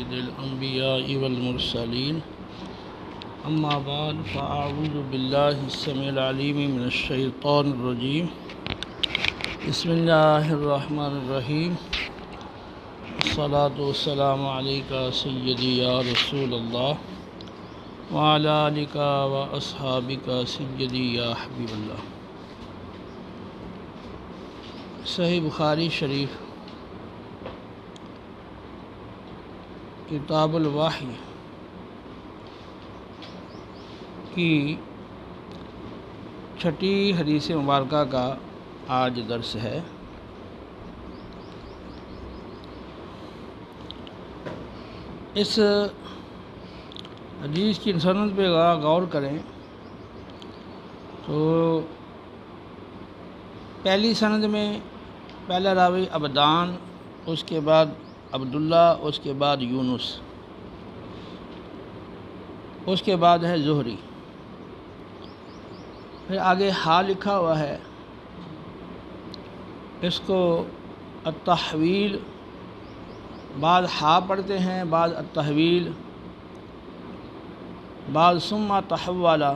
سيد الأنبياء والمرسلين أما بعد فأعوذ بالله السميع العليم من الشيطان الرجيم بسم الله الرحمن الرحيم الصلاة والسلام عليك سيدي يا رسول الله وعلى آلك وأصحابك سيدي يا حبيب الله۔ صحیح بخاری شریف کتاب الوحی کی چھٹی حدیث مبارکہ کا آج درس ہے۔ اس حدیث کی سند پہ غور کریں تو پہلی سند میں پہلا راوی عبدان، اس کے بعد عبداللہ، اس کے بعد یونس، اس کے بعد ہے زہری، پھر آگے ہا لکھا ہوا ہے، اس کو التحویل، بعض ہا پڑھتے ہیں، بعض التحویل، بعض ثم تحولا۔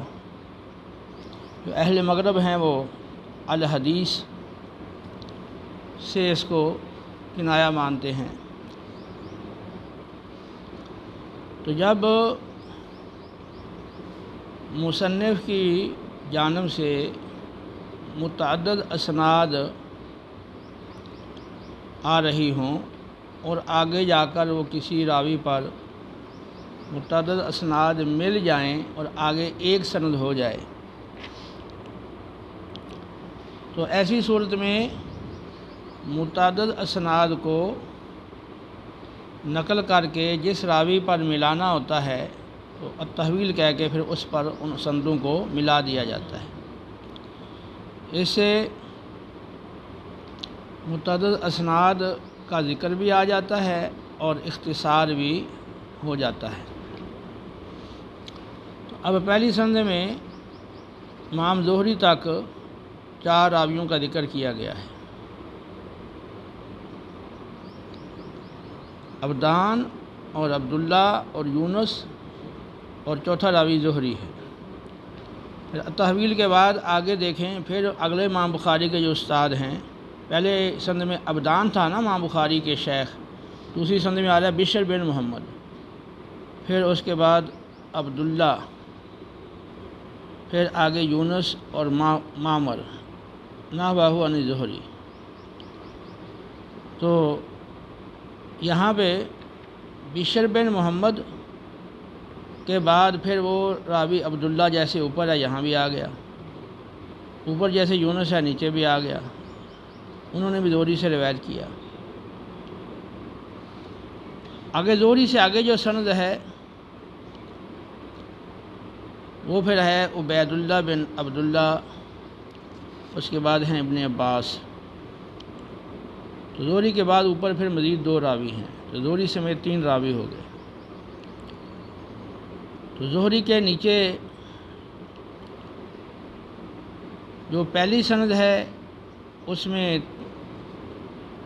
جو اہل مغرب ہیں وہ الحدیث سے اس کو کنایہ مانتے ہیں۔ تو جب مصنف کی جانب سے متعدد اسناد آ رہی ہوں اور آگے جا کر وہ کسی راوی پر متعدد اسناد مل جائیں اور آگے ایک سند ہو جائے، تو ایسی صورت میں متعدد اسناد کو نقل کر کے جس راوی پر ملانا ہوتا ہے تو التحویل کہہ کے پھر اس پر ان سندوں کو ملا دیا جاتا ہے۔ اس سے متعدد اسناد کا ذکر بھی آ جاتا ہے اور اختصار بھی ہو جاتا ہے۔ تو اب پہلی سند میں امام زہری تک 4 راویوں کا ذکر کیا گیا ہے۔ عبدان اور عبداللہ اور یونس اور چوتھا راوی زہری ہے۔ پھر تحویل کے بعد آگے دیکھیں، پھر اگلے امام بخاری کے جو استاد ہیں، پہلے سند میں عبدان تھا نا امام بخاری کے شیخ، دوسری سند میں آ رہا ہے بشر بن محمد، پھر اس کے بعد عبداللہ، پھر آگے یونس اور معمر نحوہ عن زہری۔ تو یہاں پہ بشر بن محمد کے بعد پھر وہ راوی عبداللہ جیسے اوپر ہے یہاں بھی آ گیا، اوپر جیسے یونس ہے نیچے بھی آ گیا، انہوں نے بھی زہری سے روایت کیا۔ آگے زہری سے آگے جو سند ہے وہ پھر ہے عبید اللہ بن عبداللہ، اس کے بعد ہیں ابن عباس۔ تو زہری کے بعد اوپر پھر مزید 2 راوی ہیں، تو زہری سمیت 3 راوی ہو گئے۔ تو زہری کے نیچے جو پہلی سند ہے اس میں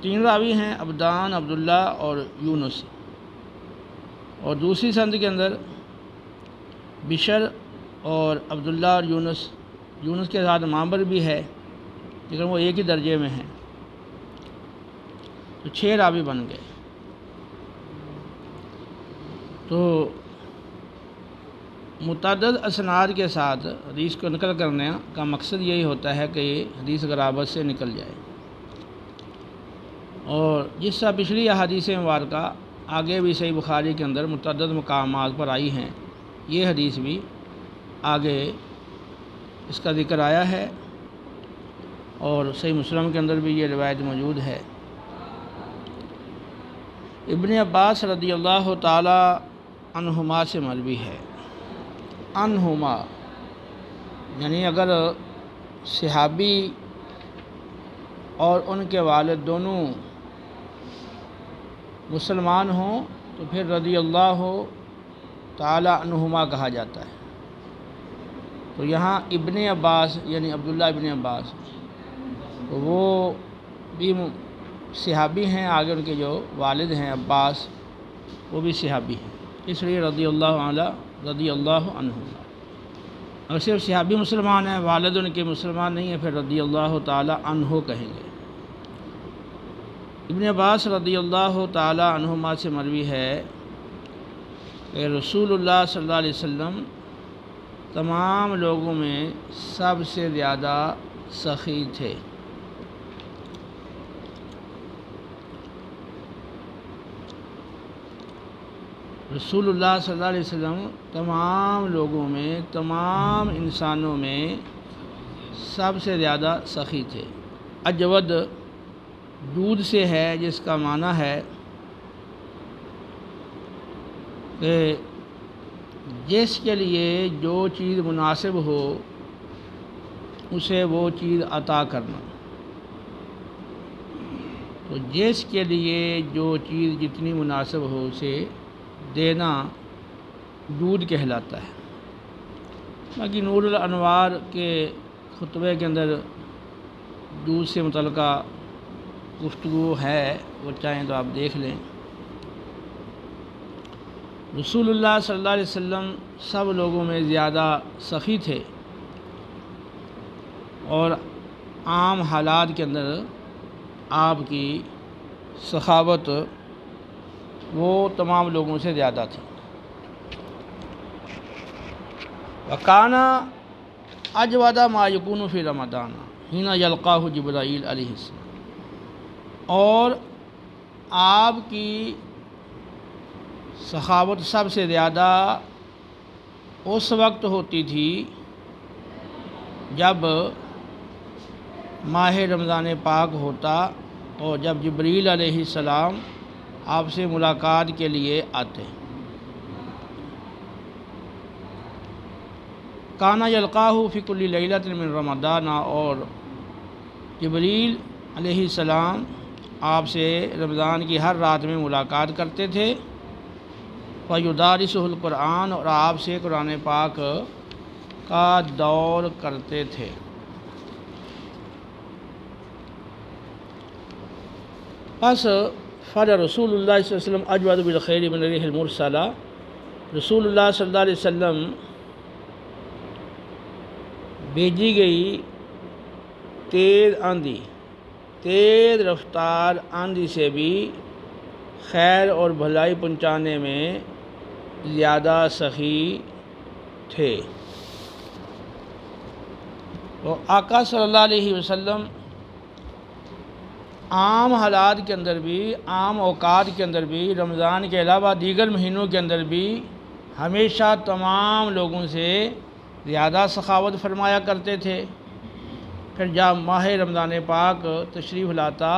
3 راوی ہیں، عبدان، عبداللہ اور یونس، اور دوسری سند کے اندر بشر اور عبداللہ اور یونس کے ساتھ معمر بھی ہے، لیکن وہ ایک ہی درجے میں ہیں، تو 6 راوی بن گئے۔ تو متعدد اسناد کے ساتھ حدیث کو نقل کرنے کا مقصد یہی ہوتا ہے کہ یہ حدیث غرابت سے نکل جائے، اور جس طرح پچھلی احادیث مبارکہ آگے بھی صحیح بخاری کے اندر متعدد مقامات پر آئی ہیں، یہ حدیث بھی آگے اس کا ذکر آیا ہے، اور صحیح مسلم کے اندر بھی یہ روایت موجود ہے۔ ابن عباس رضی اللہ تعالی عنہما سے مروی ہے، عنہما یعنی اگر صحابی اور ان کے والد دونوں مسلمان ہوں تو پھر رضی اللہ تعالی عنہما کہا جاتا ہے۔ تو یہاں ابن عباس یعنی عبداللہ ابن عباس وہ بھی صحابی ہیں، آگے ان کے جو والد ہیں عباس وہ بھی صحابی ہیں، اس لیے رضی اللہ عنہ۔ اگر صرف صحابی مسلمان ہیں، والد ان کے مسلمان نہیں ہیں، پھر رضی اللہ تعالی عنہ کہیں گے۔ ابن عباس رضی اللہ تعالی عنہما سے مروی ہے کہ رسول اللہ صلی اللہ علیہ وسلم تمام لوگوں میں سب سے زیادہ سخی تھے۔ رسول اللہ صلی اللہ علیہ وسلم تمام لوگوں میں، تمام انسانوں میں سب سے زیادہ سخی تھے۔ اجود دودھ سے ہے، جس کا معنی ہے کہ جس کے لیے جو چیز مناسب ہو اسے وہ چیز عطا کرنا۔ تو جس کے لیے جو چیز جتنی مناسب ہو اسے دینا دودھ کہلاتا ہے۔ باقی نور الانوار کے خطبے کے اندر دودھ سے متعلقہ گفتگو ہے، وہ چاہیں تو آپ دیکھ لیں۔ رسول اللہ صلی اللہ علیہ وسلم سب لوگوں میں زیادہ سخی تھے، اور عام حالات کے اندر آپ کی سخاوت وہ تمام لوگوں سے زیادہ تھی۔ وَكَانَ أَجْوَدَ مَا يَكُونُ فِي رَمَضَانَ حِينَ يَلْقَاهُ جِبْرَائِیل علیہ السلام، اور آپ کی سخاوت سب سے زیادہ اس وقت ہوتی تھی جب ماہ رمضان پاک ہوتا اور جب جبریل علیہ السلام آپ سے ملاقات کے لیے آتے۔ کانا یلقاہ فی کل لیلۃ من رمضان، اور جبریل علیہ السلام آپ سے رمضان کی ہر رات میں ملاقات کرتے تھے۔ فیدارسہ القرآن، اور آپ سے قرآن پاک کا دور کرتے تھے۔ پس فر رسول اللہ صلی اللہ علیہ وسلم اجود بالخیر من الریح المرسلہ، رسول اللہ صلی اللہ علیہ وسلم بھیجی گئی تیز آندھی، تیز رفتار آندھی سے بھی خیر اور بھلائی پہنچانے میں زیادہ سخی تھے۔ تو آقا صلی اللہ علیہ وسلم عام حالات کے اندر بھی، عام اوقات کے اندر بھی، رمضان کے علاوہ دیگر مہینوں کے اندر بھی ہمیشہ تمام لوگوں سے زیادہ سخاوت فرمایا کرتے تھے۔ پھر جب ماہ رمضان پاک تشریف لاتا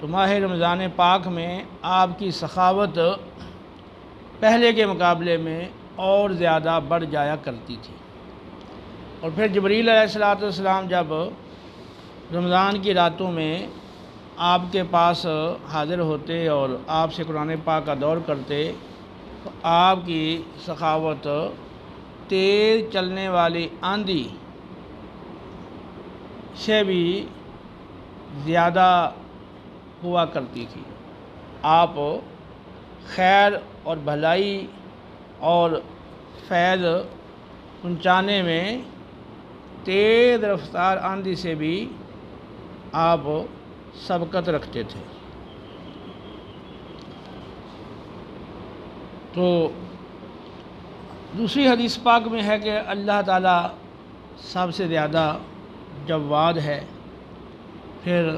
تو ماہ رمضان پاک میں آپ کی سخاوت پہلے کے مقابلے میں اور زیادہ بڑھ جایا کرتی تھی۔ اور پھر جبریل علیہ السلام جب رمضان کی راتوں میں آپ کے پاس حاضر ہوتے اور آپ سے قرآن پاک کا دور کرتے تو آپ کی سخاوت تیز چلنے والی آندھی سے بھی زیادہ ہوا کرتی تھی۔ آپ خیر اور بھلائی اور فیض پہنچانے میں تیز رفتار آندھی سے بھی آپ سبقت رکھتے تھے۔ تو دوسری حدیث پاک میں ہے کہ اللہ تعالیٰ سب سے زیادہ جواد ہے، پھر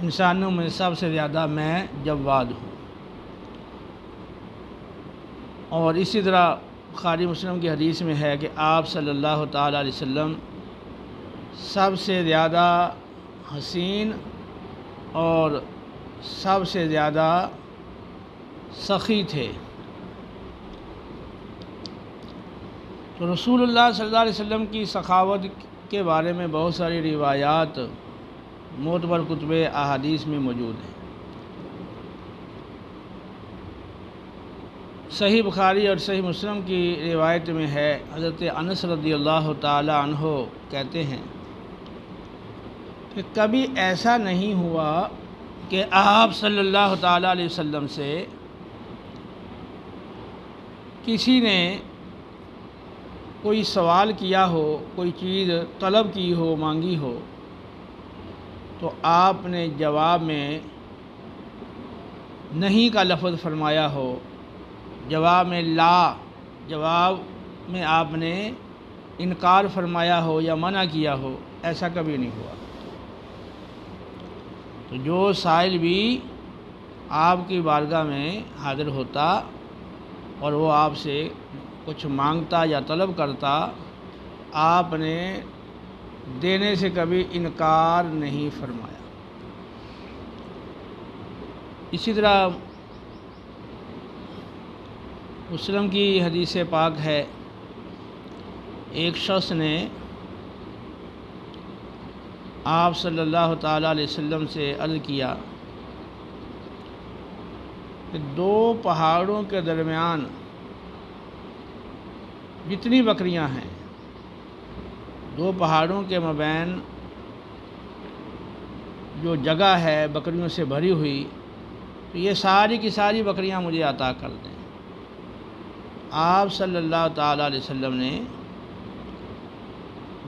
انسانوں میں سب سے زیادہ میں جواد ہوں۔ اور اسی طرح بخاری مسلم کی حدیث میں ہے کہ آپ صلی اللہ تعالیٰ علیہ وسلم سب سے زیادہ حسین اور سب سے زیادہ سخی تھے۔ تو رسول اللہ صلی اللہ علیہ وسلم کی سخاوت کے بارے میں بہت ساری روایات معتبر کتب احادیث میں موجود ہیں۔ صحیح بخاری اور صحیح مسلم کی روایت میں ہے، حضرت انس رضی اللہ تعالی عنہ کہتے ہیں کہ کبھی ایسا نہیں ہوا کہ آپ صلی اللہ تعالی علیہ وسلم سے کسی نے کوئی سوال کیا ہو، کوئی چیز طلب کی ہو، مانگی ہو، تو آپ نے جواب میں نہیں کا لفظ فرمایا ہو، جواب میں لا، جواب میں آپ نے انکار فرمایا ہو یا منع کیا ہو، ایسا کبھی نہیں ہوا۔ تو جو سائل بھی آپ کی بارگاہ میں حاضر ہوتا اور وہ آپ سے کچھ مانگتا یا طلب کرتا، آپ نے دینے سے کبھی انکار نہیں فرمایا۔ اسی طرح مسلم کی حدیث پاک ہے، ایک شخص نے آپ صلی اللہ تعالیٰ علیہ وسلم سے عرض کیا کہ دو پہاڑوں کے درمیان جتنی بکریاں ہیں، دو پہاڑوں کے مابین جو جگہ ہے بکریوں سے بھری ہوئی، تو یہ ساری کی ساری بکریاں مجھے عطا کر دیں۔ آپ صلی اللہ تعالیٰ علیہ وسلم نے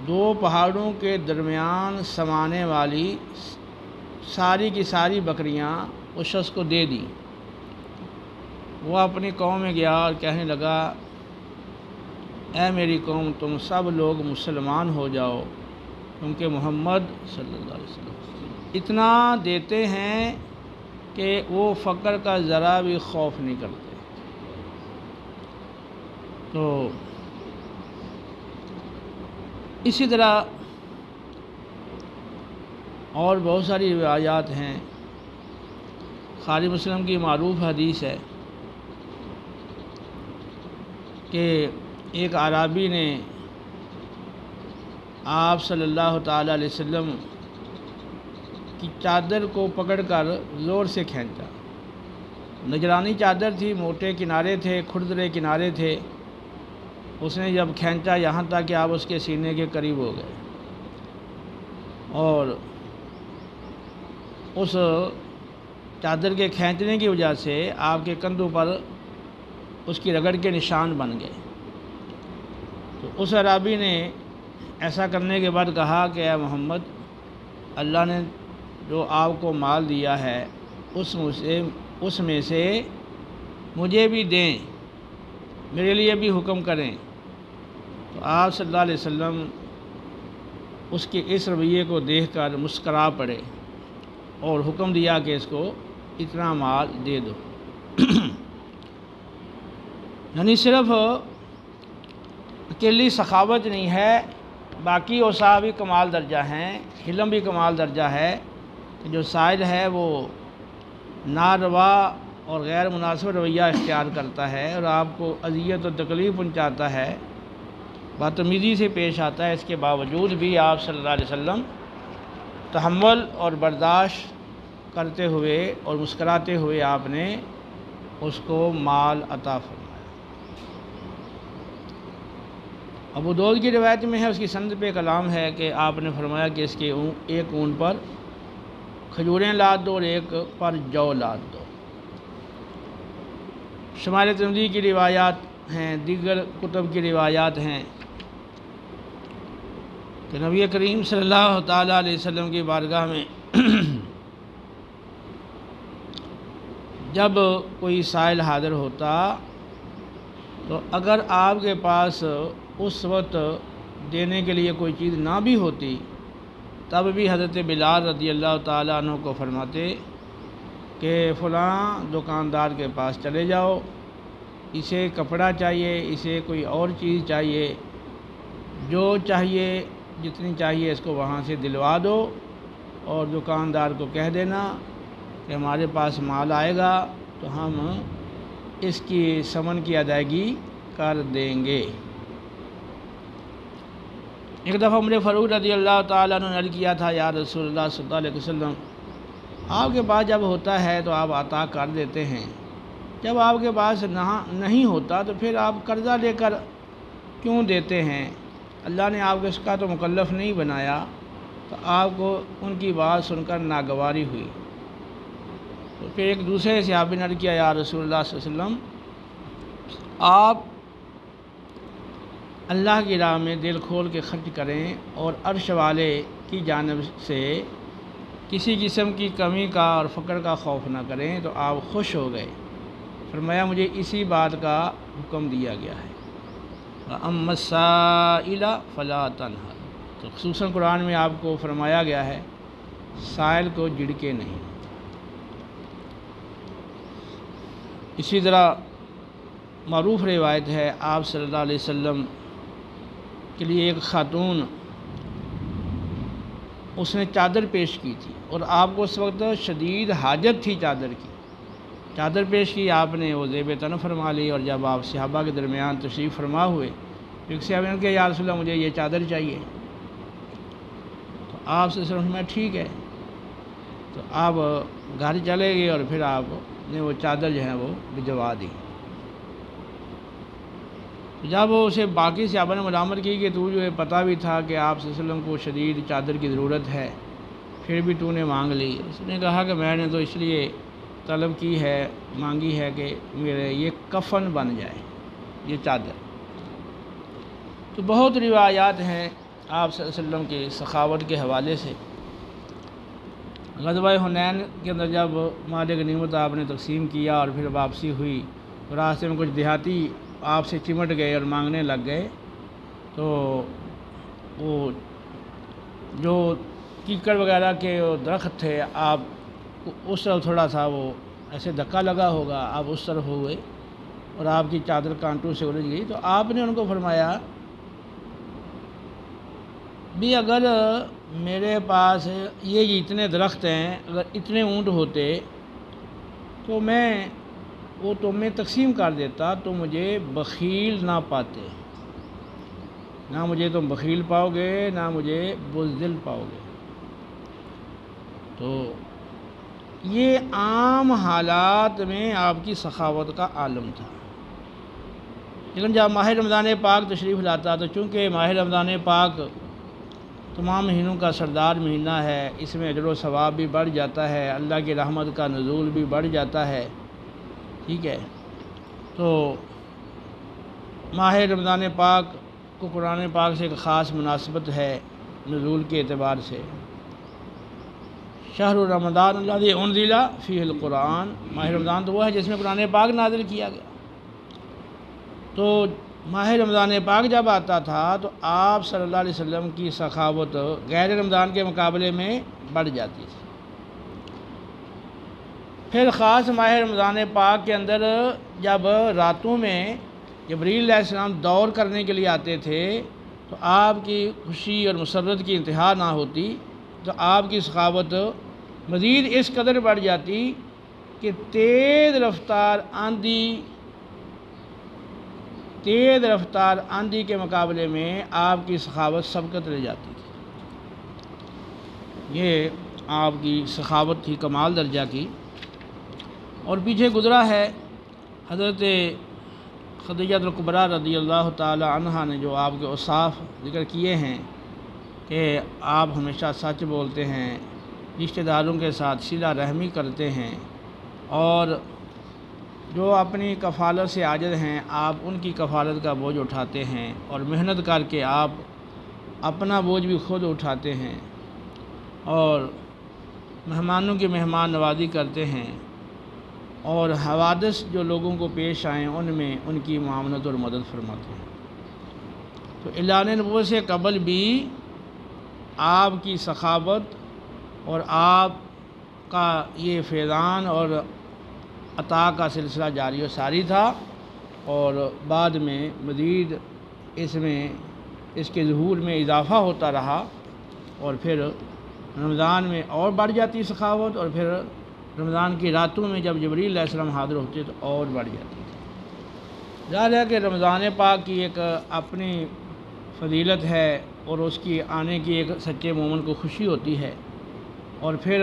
دو پہاڑوں کے درمیان سمانے والی ساری کی ساری بکریاں اس شخص کو دے دیں۔ وہ اپنی قوم میں گیا اور کہنے لگا، اے میری قوم، تم سب لوگ مسلمان ہو جاؤ، کیونکہ محمد صلی اللہ علیہ وسلم اتنا دیتے ہیں کہ وہ فقر کا ذرا بھی خوف نہیں کرتے۔ تو اسی طرح اور بہت ساری روایات ہیں۔ بخاری مسلم کی معروف حدیث ہے کہ ایک اعرابی نے آپ صلی اللہ تعالیٰ علیہ وسلم کی چادر کو پکڑ کر زور سے کھینچا۔ نجرانی چادر تھی، موٹے کنارے تھے، کھردرے کنارے تھے۔ اس نے جب کھینچا یہاں تک کہ آپ اس کے سینے کے قریب ہو گئے، اور اس چادر کے کھینچنے کی وجہ سے آپ کے کندھوں پر اس کی رگڑ کے نشان بن گئے۔ تو اس اعرابی نے ایسا کرنے کے بعد کہا کہ اے محمد، اللہ نے جو آپ کو مال دیا ہے اس میں سے مجھے بھی دیں، میرے لیے بھی حکم کریں۔ تو آپ صلی اللہ علیہ وسلم اس کے اس رویے کو دیکھ کر مسکرا پڑے اور حکم دیا کہ اس کو اتنا مال دے دو۔ یعنی صرف اکیلی سخاوت نہیں ہے، باقی اوصاف بھی کمال درجہ ہیں، حلم بھی کمال درجہ ہے کہ جو سائل ہے وہ ناروا اور غیر مناسب رویہ اختیار کرتا ہے اور آپ کو اذیت و تکلیف پہنچاتا ہے، بدتمیزی سے پیش آتا ہے، اس کے باوجود بھی آپ صلی اللہ علیہ وسلم تحمل اور برداشت کرتے ہوئے اور مسکراتے ہوئے آپ نے اس کو مال عطا فرمایا۔ ابو داؤد کی روایت میں ہے، اس کی سند پہ کلام ہے کہ آپ نے فرمایا کہ اس کے ایک اونٹ پر کھجوریں لاد دو اور ایک پر جو لاد دو۔ شمال ترمذی کی روایات ہیں، دیگر کتب کی روایات ہیں کہ نبی کریم صلی اللہ تعالیٰ علیہ وسلم کی بارگاہ میں جب کوئی سائل حاضر ہوتا تو اگر آپ کے پاس اس وقت دینے کے لیے کوئی چیز نہ بھی ہوتی، تب بھی حضرت بلال رضی اللہ تعالیٰ عنہ کو فرماتے کہ فلاں دکاندار کے پاس چلے جاؤ، اسے کپڑا چاہیے، اسے کوئی اور چیز چاہیے، جو چاہیے جتنی چاہیے اس کو وہاں سے دلوا دو، اور دکاندار کو کہہ دینا کہ ہمارے پاس مال آئے گا تو ہم اس کی ثمن کی ادائیگی کر دیں گے۔ ایک دفعہ عمر فاروق رضی اللہ تعالیٰ عنہ نے عرض کیا تھا، یا رسول اللہ صلی اللہ علیہ وسلم، آپ کے پاس جب ہوتا ہے تو آپ عطا کر دیتے ہیں، جب آپ کے پاس نہیں ہوتا تو پھر آپ قرضہ لے کر کیوں دیتے ہیں؟ اللہ نے آپ کو اس کا تو مکلف نہیں بنایا۔ تو آپ کو ان کی بات سن کر ناگواری ہوئی، تو پھر ایک دوسرے صحابی نے عرض کیا، یا رسول اللہ صلی اللہ علیہ وسلم، آپ اللہ کی راہ میں دل کھول کے خرچ کریں اور عرش والے کی جانب سے کسی قسم کی کمی کا اور فقر کا خوف نہ کریں تو آپ خوش ہو گئے۔ فرمایا مجھے اسی بات کا حکم دیا گیا ہے۔ وَأَمَّا السَّائِلَ فَلَا تَنْهَرْ، تو خصوصاً قرآن میں آپ کو فرمایا گیا ہے سائل کو جھڑکے نہیں۔ اسی طرح معروف روایت ہے آپ صلی اللہ علیہ وسلم کے لیے ایک خاتون اس نے چادر پیش کی تھی اور آپ کو اس وقت شدید حاجت تھی چادر کی۔ چادر پیش کی، آپ نے وہ زیب تن فرما لی، اور جب آپ صحابہ کے درمیان تشریف فرما ہوئے تو ایک صحابی نے کہا یا رسول اللہ مجھے یہ چادر چاہیے، تو آپ سے فرمایا ٹھیک ہے، تو آپ گھر چلے گئے اور پھر آپ نے وہ چادر جو ہے وہ بھجوا دی۔ جب اسے باقی صحابہ نے ملامت کی کہ تو جو ہے پتہ بھی تھا کہ آپ صلی اللہ علیہ وسلم کو شدید چادر کی ضرورت ہے، پھر بھی تو نے مانگ لی۔ اس نے کہا کہ میں نے تو اس لیے طلب کی ہے، مانگی ہے کہ میرے یہ کفن بن جائے یہ چادر۔ تو بہت روایات ہیں آپ صلی اللہ علیہ وسلم کی سخاوت کے حوالے سے۔ غزوہ حنین کے اندر جب مال غنیمت آپ نے تقسیم کیا اور پھر واپسی ہوئی تو راستے میں کچھ دیہاتی آپ سے چمٹ گئے اور مانگنے لگ گئے، تو وہ جو کیکڑ وغیرہ کے درخت تھے آپ اس طرف تھوڑا سا وہ ایسے دھکا لگا ہوگا، آپ اس طرف ہو گئے اور آپ کی چادر کانٹوں سے الجھ گئی۔ تو آپ نے ان کو فرمایا بھی اگر میرے پاس یہ اتنے درخت ہیں، اگر اتنے اونٹ ہوتے تو میں وہ تمہیں تقسیم کر دیتا تو مجھے بخیل نہ پاتے، نہ مجھے تم بخیل پاؤ گے نہ مجھے بزدل پاؤ گے۔ تو یہ عام حالات میں آپ کی سخاوت کا عالم تھا، لیکن جب ماہ رمضان پاک تشریف لاتا تو چونکہ ماہ رمضان پاک تمام مہینوں کا سردار مہینہ ہے، اس میں اجر و ثواب بھی بڑھ جاتا ہے، اللہ کی رحمت کا نزول بھی بڑھ جاتا ہے، ٹھیک ہے۔ تو ماہ رمضان پاک کو قرآن پاک سے ایک خاص مناسبت ہے نزول کے اعتبار سے۔ شہر رمضان الذی انزل فیہ القرآن، ماہ رمضان تو وہ ہے جس میں قرآن پاک نازل کیا گیا۔ تو ماہ رمضان پاک جب آتا تھا تو آپ صلی اللہ علیہ وسلم کی سخاوت غیر رمضان کے مقابلے میں بڑھ جاتی تھی۔ پھر خاص ماہ رمضان پاک کے اندر جب راتوں میں جبریل علیہ السلام دور کرنے کے لیے آتے تھے تو آپ کی خوشی اور مسرت کی انتہا نہ ہوتی، تو آپ کی سخاوت مزید اس قدر بڑھ جاتی کہ تیز رفتار آندھی کے مقابلے میں آپ کی سخاوت سبقت لے جاتی تھی۔ یہ آپ کی سخاوت تھی کمال درجہ کی۔ اور پیچھے گزرا ہے حضرت خدیجہ الکبریٰ رضی اللہ تعالی عنہا نے جو آپ کے اوصاف ذکر کیے ہیں کہ آپ ہمیشہ سچ بولتے ہیں، رشتہ داروں کے ساتھ صلہ رحمی کرتے ہیں، اور جو اپنی کفالت سے عاجز ہیں آپ ان کی کفالت کا بوجھ اٹھاتے ہیں، اور محنت کر کے آپ اپنا بوجھ بھی خود اٹھاتے ہیں، اور مہمانوں کی مہمان نوازی کرتے ہیں، اور حوادث جو لوگوں کو پیش آئیں ان میں ان کی معاونت اور مدد فرماتے ہیں۔ تو اعلان نبوت سے قبل بھی آپ کی سخاوت اور آپ کا یہ فیضان اور عطا کا سلسلہ جاری و ساری تھا، اور بعد میں مزید اس کے ظہور میں اضافہ ہوتا رہا، اور پھر رمضان میں اور بڑھ جاتی سخاوت، اور پھر رمضان کی راتوں میں جب جبریل علیہ السلام حاضر ہوتے تو اور بڑھ جاتی تھی۔ ظاہر ہے کہ رمضان پاک کی ایک اپنی فضیلت ہے، اور اس کی آنے کی ایک سچے مومن کو خوشی ہوتی ہے، اور پھر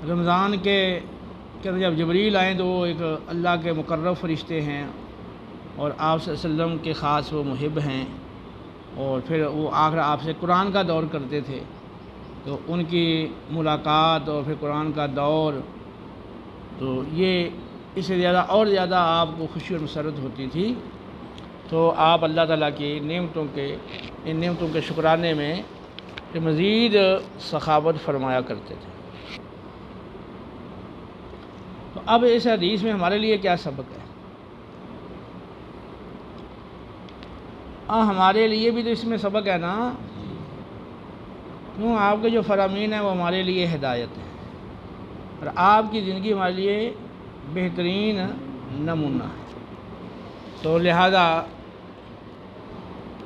رمضان کے جب جبریل آئیں تو وہ ایک اللہ کے مقرب فرشتے ہیں، اور آپ صلی اللہ علیہ وسلم کے خاص وہ محب ہیں، اور پھر وہ آخر آپ سے قرآن کا دور کرتے تھے، تو ان کی ملاقات اور پھر قرآن کا دور، تو یہ اس سے زیادہ اور زیادہ آپ کو خوشی اور مسرت ہوتی تھی، تو آپ اللہ تعالیٰ کی ان نعمتوں کے شکرانے میں مزید سخاوت فرمایا کرتے تھے۔ تو اب اس حدیث میں ہمارے لیے کیا سبق ہے؟ ہمارے لیے بھی تو اس میں سبق ہے نا، کیوں آپ کے جو فرامین ہیں وہ ہمارے لیے ہدایت ہے، اور آپ کی زندگی ہمارے لیے بہترین نمونہ ہے۔ تو لہذا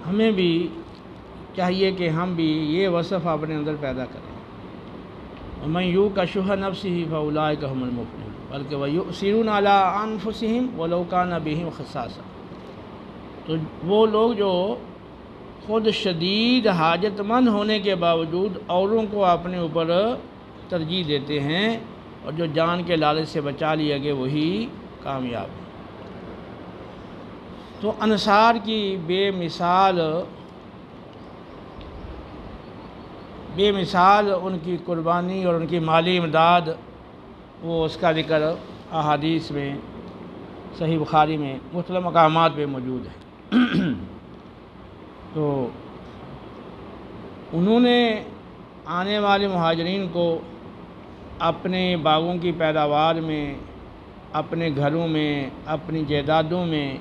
ہمیں بھی چاہیے کہ ہم بھی یہ وصف اپنے اندر پیدا کریں، وَمَن یُوقَ شُحَّ نَفْسِهِ فَأُولَٰئِکَ هُمُ الْمُفْلِحُونَ، بلکہ وَیُؤْثِرُونَ عَلَىٰ أَنفُسِهِمْ وَلَوْ كَانَ بِهِمْ خَصَاصَةٌ، تو وہ لوگ جو خود شدید حاجت مند ہونے کے باوجود اوروں کو اپنے اوپر ترجیح دیتے ہیں، اور جو جان کے لالچ سے بچا لیا گیا وہی کامیاب ہے۔ تو انصار کی بے مثال ان کی قربانی اور ان کی مالی امداد، وہ اس کا ذکر احادیث میں صحیح بخاری میں مختلف مقامات پہ موجود ہے۔ تو انہوں نے آنے والے مہاجرین کو اپنے باغوں کی پیداوار میں، اپنے گھروں میں، اپنی جائیدادوں میں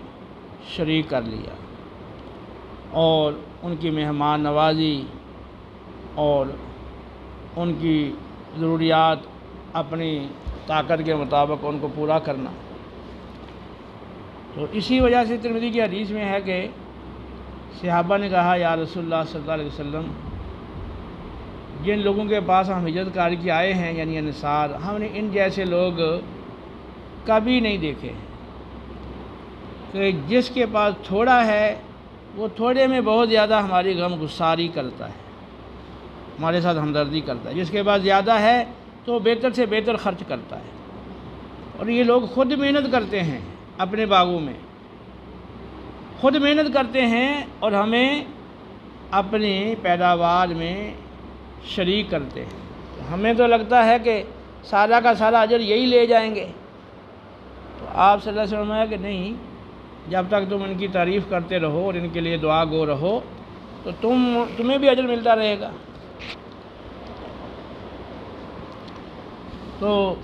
شریک کر لیا، اور ان کی مہمان نوازی اور ان کی ضروریات اپنی طاقت کے مطابق ان کو پورا کرنا۔ تو اسی وجہ سے ترمذی کی حدیث میں ہے کہ صحابہ نے کہا یا رسول اللہ صلی اللہ علیہ وسلم، جن لوگوں کے پاس ہم ہجرت کر کے آئے ہیں یعنی انصار، ہم نے ان جیسے لوگ کبھی نہیں دیکھے کہ جس کے پاس تھوڑا ہے وہ تھوڑے میں بہت زیادہ ہماری غم گساری کرتا ہے، ہمارے ساتھ ہمدردی کرتا ہے، جس کے پاس زیادہ ہے تو بہتر سے بہتر خرچ کرتا ہے۔ اور یہ لوگ خود محنت کرتے ہیں، اپنے باغوں میں خود محنت کرتے ہیں اور ہمیں اپنی پیداوار میں شریک کرتے ہیں۔ ہمیں تو لگتا ہے کہ سارا کا سارا اجر یہی لے جائیں گے، تو آپ صلی اللہ علیہ وسلم نے کہ نہیں، جب تک تم ان کی تعریف کرتے رہو اور ان کے لیے دعا گو رہو تو تمہیں بھی اجر ملتا رہے گا۔ تو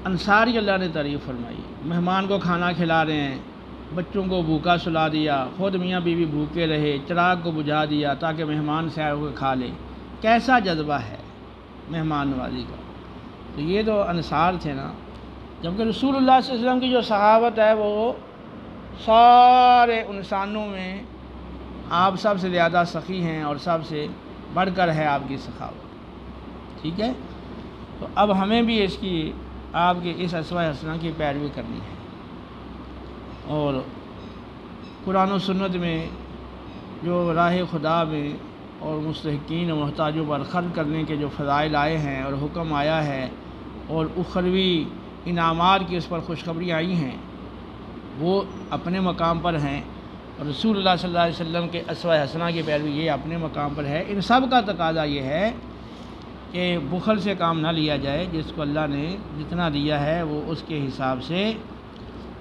انصار کی اللہ نے تعریف فرمائی، مہمان کو کھانا کھلا رہے ہیں، بچوں کو بھوکا سلا دیا، خود میاں بیوی بھوکے رہے، چراغ کو بجھا دیا تاکہ مہمان سے آئے ہوئے کھا لے۔ کیسا جذبہ ہے مہمان نوازی کا! تو یہ تو انصار تھے نا، جبکہ رسول اللہ صلی اللہ علیہ وسلم کی جو صحابت ہے وہ سارے انسانوں میں آپ سب سے زیادہ سخی ہیں اور سب سے بڑھ کر ہے آپ کی سخاوت، ٹھیک ہے؟ تو اب ہمیں بھی آپ کے اس اسوہ حسنہ کی پیروی کرنی ہے، اور قرآن و سنت میں جو راہ خدا میں اور مستحقین و محتاجوں پر خرچ کرنے کے جو فضائل آئے ہیں اور حکم آیا ہے اور اخروی انعامات کی اس پر خوشخبریاں آئی ہیں، وہ اپنے مقام پر ہیں، اور رسول اللہ صلی اللہ علیہ وسلم کے اسوہ حسنہ کی پیروی یہ اپنے مقام پر ہے۔ ان سب کا تقاضا یہ ہے کہ بخل سے کام نہ لیا جائے، جس کو اللہ نے جتنا دیا ہے وہ اس کے حساب سے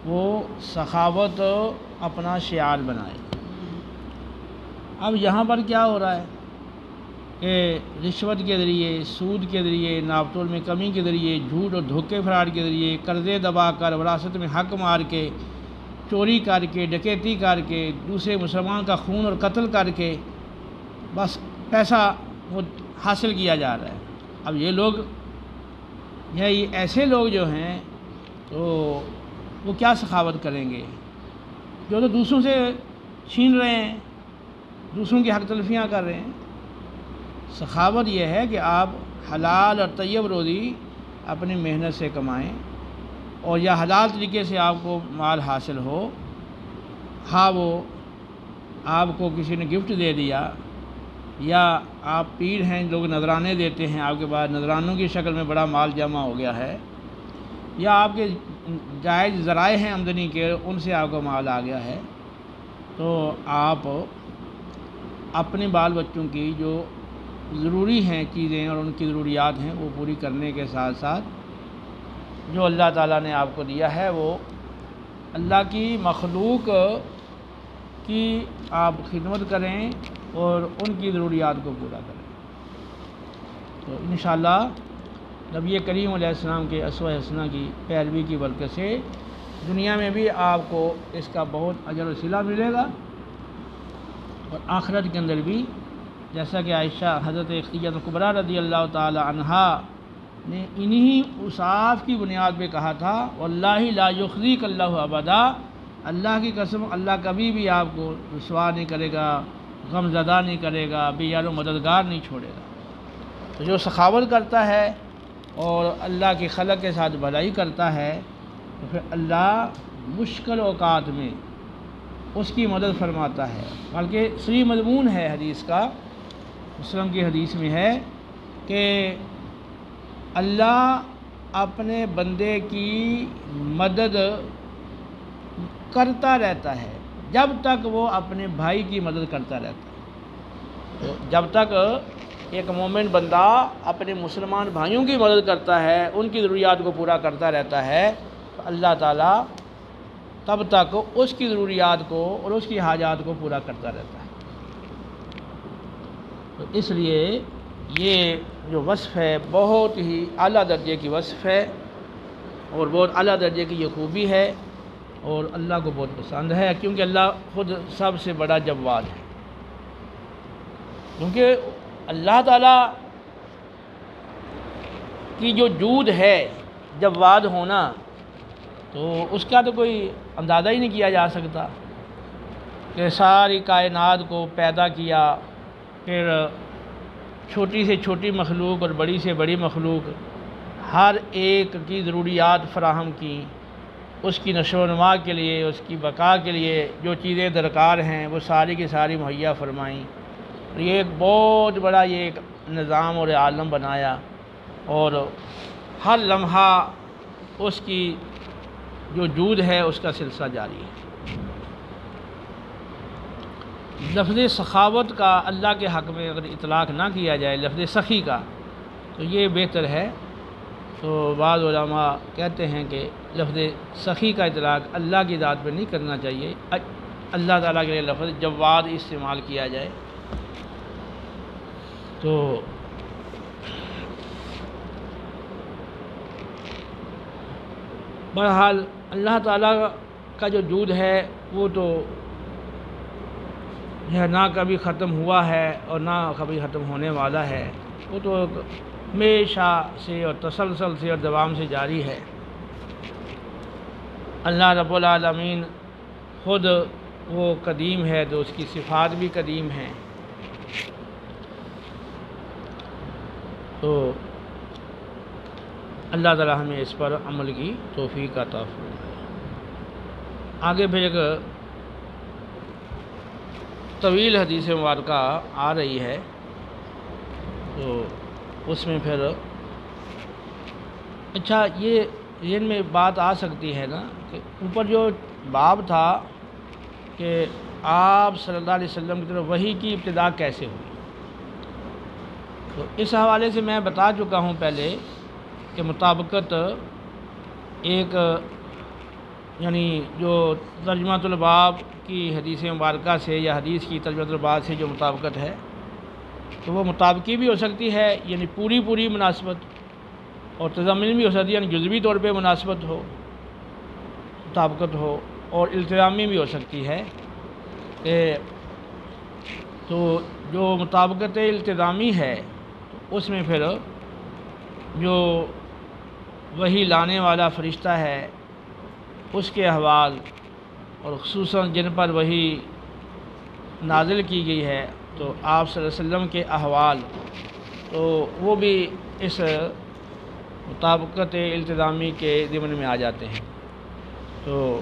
وہ سخاوت اپنا شعار بنائے۔ اب یہاں پر کیا ہو رہا ہے کہ رشوت کے ذریعے، سود کے ذریعے، ناپ تول میں کمی کے ذریعے، جھوٹ اور دھوکے فراڈ کے ذریعے، قرضے دبا کر، وراثت میں حق مار کے، چوری کر کے، ڈکیتی کر کے، دوسرے مسلمان کا خون اور قتل کر کے بس پیسہ وہ حاصل کیا جا رہا ہے۔ اب یہ ایسے لوگ جو ہیں تو وہ کیا سخاوت کریں گے، جو تو دوسروں سے چھین رہے ہیں، دوسروں کی حق تلفیاں کر رہے ہیں۔ سخاوت یہ ہے کہ آپ حلال اور طیب روزی اپنی محنت سے کمائیں، اور یا حلال طریقے سے آپ کو مال حاصل ہو، ہاں وہ آپ کو کسی نے گفٹ دے دیا، یا آپ پیر ہیں، لوگ نذرانے دیتے ہیں آپ کے بعد، نذرانوں کی شکل میں بڑا مال جمع ہو گیا ہے، یا آپ کے جائز ذرائع ہیں آمدنی کے، ان سے آپ کو مال آ گیا ہے، تو آپ اپنے بال بچوں کی جو ضروری ہیں چیزیں اور ان کی ضروریات ہیں وہ پوری کرنے کے ساتھ ساتھ جو اللہ تعالیٰ نے آپ کو دیا ہے وہ اللہ کی مخلوق کی آپ خدمت کریں اور ان کی ضروریات کو پورا کریں۔ تو انشاءاللہ نبی کریم علیہ السلام کے اسوہ حسنہ کی پیروی کی برکت سے دنیا میں بھی آپ کو اس کا بہت اجر و صلہ ملے گا، اور آخرت کے اندر بھی، جیسا کہ عائشہ حضرت خدیجہ کبریٰ رضی اللہ تعالی عنہا نے انہی اوصاف کی بنیاد پہ کہا تھا، واللہ لا یخزیک اللہ ابدا، اللہ کی قسم اللہ کبھی بھی آپ کو رسوا نہیں کرے گا، غم زدہ نہیں کرے گا، بے یار و مددگار نہیں چھوڑے گا۔ تو جو سخاوت کرتا ہے اور اللہ کی خلق کے ساتھ بھلائی کرتا ہے تو پھر اللہ مشکل اوقات میں اس کی مدد فرماتا ہے۔ بلکہ صحیح مضمون ہے حدیث کا، مسلم کی حدیث میں ہے کہ اللہ اپنے بندے کی مدد کرتا رہتا ہے جب تک وہ اپنے بھائی کی مدد کرتا رہتا ہے۔ تو جب تک ایک مومن بندہ اپنے مسلمان بھائیوں کی مدد کرتا ہے، ان کی ضروریات کو پورا کرتا رہتا ہے، تو اللہ تعالیٰ تب تک اس کی ضروریات کو اور اس کی حاجات کو پورا کرتا رہتا ہے۔ تو اس لیے یہ جو وصف ہے بہت ہی اعلیٰ درجے کی وصف ہے، اور بہت اعلیٰ درجے کی یہ خوبی ہے، اور اللہ کو بہت پسند ہے، کیونکہ اللہ خود سب سے بڑا جواد ہے۔ کیونکہ اللہ تعالیٰ کی جو جود ہے، جواد ہونا، تو اس کا تو کوئی اندازہ ہی نہیں کیا جا سکتا کہ ساری کائنات کو پیدا کیا، پھر چھوٹی سے چھوٹی مخلوق اور بڑی سے بڑی مخلوق ہر ایک کی ضروریات فراہم کی، اس کی نشو و نما کے لیے، اس کی بقا کے لیے جو چیزیں درکار ہیں وہ ساری کی ساری مہیا فرمائیں۔ یہ ایک بہت بڑا یہ ایک نظام اور عالم بنایا، اور ہر لمحہ اس کی جو جود ہے اس کا سلسلہ جاری ہے۔ لفظ سخاوت کا اللہ کے حق میں اگر اطلاق نہ کیا جائے، لفظ سخی کا، تو یہ بہتر ہے۔ تو بعض علماء کہتے ہیں کہ لفظ سخی کا اطلاق اللہ کی ذات پہ نہیں کرنا چاہیے، اللہ تعالیٰ کے لیے لفظ جواد استعمال کیا جائے۔ تو بہرحال اللہ تعالیٰ کا جو جود ہے وہ تو نہ کبھی ختم ہوا ہے اور نہ کبھی ختم ہونے والا ہے، وہ تو ہمیشہ سے اور تسلسل سے اور دوام سے جاری ہے۔ اللہ رب العالمین خود وہ قدیم ہے تو اس کی صفات بھی قدیم ہیں۔ تو اللہ تعالیٰ ہمیں اس پر عمل کی توفیق عطا فرمائے۔ آگے پھر ایک طویل حدیث مبارکہ آ رہی ہے، تو اس میں پھر اچھا یہ ذہن میں بات آ سکتی ہے نا کہ اوپر جو باب تھا کہ آپ صلی اللہ علیہ وسلم کی طرف وحی کی ابتدا کیسے ہوئی، تو اس حوالے سے میں بتا چکا ہوں پہلے کہ مطابقت ایک یعنی جو ترجمۃ الباب کی حدیث مبارکہ سے یا حدیث کی ترجمۃ الباب سے جو مطابقت ہے تو وہ مطابقی بھی ہو سکتی ہے، یعنی پوری مناسبت، اور تضمنی بھی ہو سکتی ہے، یعنی جزوی طور پہ مناسبت ہو، مطابقت ہو، اور التزامی بھی ہو سکتی ہے۔ تو جو مطابقت التزامی ہے اس میں پھر جو وحی لانے والا فرشتہ ہے اس کے احوال، اور خصوصاً جن پر وحی نازل کی گئی ہے تو آپ صلی اللہ علیہ وسلم کے احوال، تو وہ بھی اس مطابقت التزامی کے ضمن میں آ جاتے ہیں۔ تو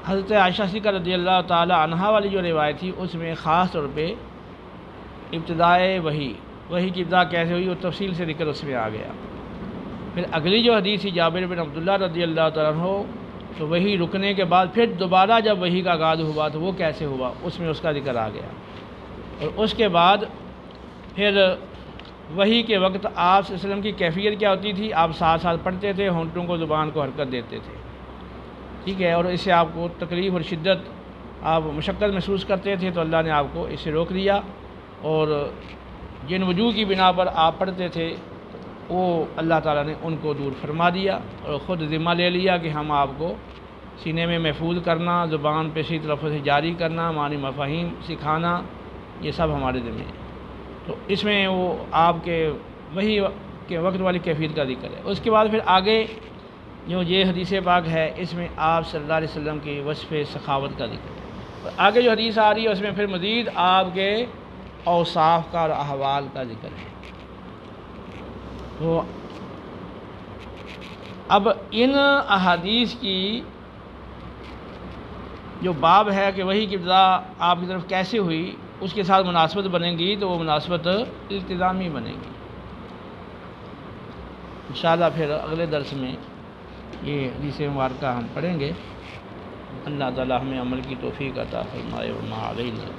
حضرت عائشہ صدیقہ رضی اللہ تعالی عنہا والی جو روایت تھی اس میں خاص طور پہ ابتدائے وحی کی ابتدا کیسے ہوئی وہ تفصیل سے ذکر اس میں آ گیا۔ پھر اگلی جو حدیث تھی جابر بن عبداللہ رضی اللہ تعالیٰ عنہ، تو وحی رکنے کے بعد پھر دوبارہ جب وحی کا آغاز ہوا تو وہ کیسے ہوا، اس میں اس کا ذکر آ گیا۔ اور اس کے بعد پھر وحی کے وقت آپ صلی اللہ علیہ وسلم کی کیفیت کیا ہوتی تھی؟ آپ ساتھ ساتھ پڑھتے تھے، ہونٹوں کو زبان کو حرکت دیتے تھے، ٹھیک ہے، اور اس سے آپ کو تکلیف اور شدت آپ مشقت محسوس کرتے تھے، تو اللہ نے آپ کو اس سے روک دیا، اور جن وجوہ کی بنا پر آپ پڑھتے تھے وہ اللہ تعالیٰ نے ان کو دور فرما دیا، اور خود ذمہ لے لیا کہ ہم آپ کو سینے میں محفوظ کرنا، زبان پہ صحیح طرف سے جاری کرنا، معنی مفاہیم سکھانا، یہ سب ہمارے ذمہ ہے۔ تو اس میں وہ آپ کے وہی کے وقت والی کیفیت کا ذکر ہے۔ اس کے بعد پھر آگے جو یہ حدیث پاک ہے، اس میں آپ صلی اللہ علیہ وسلم کی وصف سخاوت کا ذکر ہے۔ آگے جو حدیث آ رہی ہے اس میں پھر مزید آپ کے اوصاف کا اور احوال کا ذکر ہے۔ تو اب ان احادیث کی جو باب ہے کہ وحی کی ابتدا آپ کی طرف کیسے ہوئی، اس کے ساتھ مناسبت بنے گی، تو وہ مناسبت التزامی بنے گی۔ انشاءاللہ پھر اگلے درس میں یہ حدیث مبارکہ ہم پڑھیں گے۔ اللہ تعالی ہمیں عمل کی توفیق عطا فرمائے، وما علینا۔